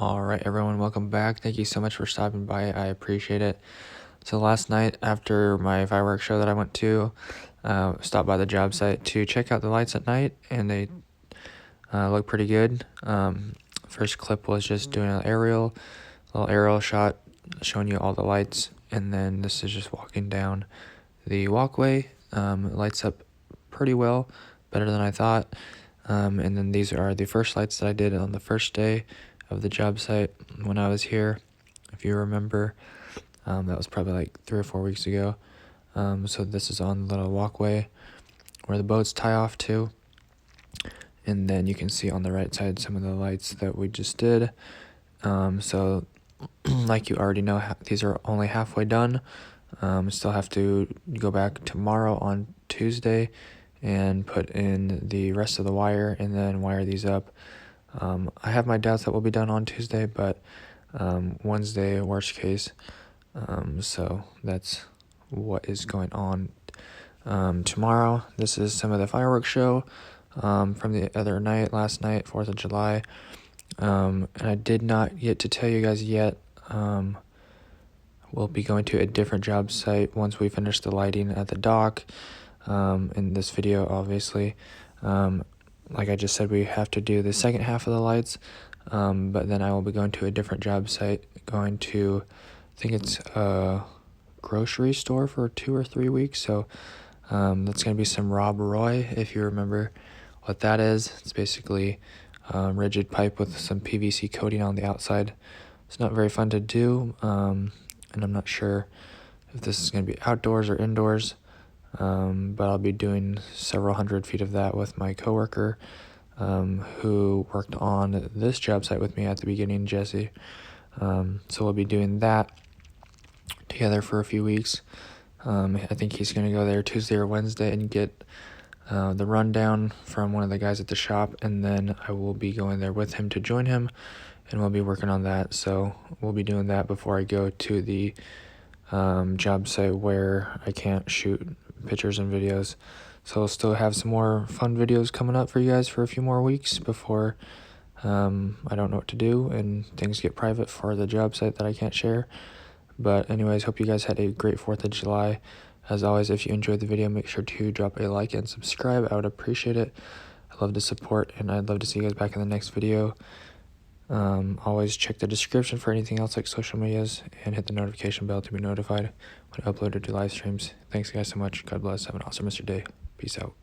All right, everyone, welcome back. Thank you so much for stopping by. I appreciate it. So last night after my fireworks show that I went to, stopped by the job site to check out the lights at night, and they look pretty good. First clip was just doing a little aerial shot showing you all the lights, and then this is just walking down the walkway. It lights up pretty well, better than I thought. And then these are the first lights that I did on the first day of the job site when I was here. If you remember, that was probably like 3 or 4 weeks ago. So this is on the little walkway where the boats tie off to. And then you can see on the right side some of the lights that we just did. So like you already know, these are only halfway done. Still have to go back tomorrow on Tuesday and put in the rest of the wire and then wire these up. I have my doubts that will be done on Tuesday, but Wednesday, worst case. So that's what is going on tomorrow. This is some of the fireworks show from the other night, last night, 4th of July. And I did not get to tell you guys yet. We'll be going to a different job site once we finish the lighting at the dock. In this video, obviously. Like I just said, we have to do the second half of the lights, but then I will be going to a different job site, going to, I think it's a grocery store for 2 or 3 weeks, so that's going to be some Rob Roy, if you remember what that is. It's basically rigid pipe with some PVC coating on the outside. It's not very fun to do, and I'm not sure if this is going to be outdoors or indoors. But I'll be doing several hundred feet of that with my coworker, who worked on this job site with me at the beginning, Jesse. So we'll be doing that together for a few weeks. I think he's going to go there Tuesday or Wednesday and get the rundown from one of the guys at the shop, and then I will be going there with him to join him, and we'll be working on that. So we'll be doing that before I go to the job site where I can't shoot pictures and videos. So I'll still have some more fun videos coming up for you guys for a few more weeks before I don't know what to do and things get private for the job site that I can't share. But anyways, hope you guys had a great 4th of July. As always, if you enjoyed the video, make sure to drop a like and subscribe. I would appreciate it. I love the support, and I'd love to see you guys back in the next video. Always check the description for anything else like social medias, and hit the notification bell to be notified when I upload or do live streams. Thanks guys so much. God bless. Have an awesome rest of your day. Peace out.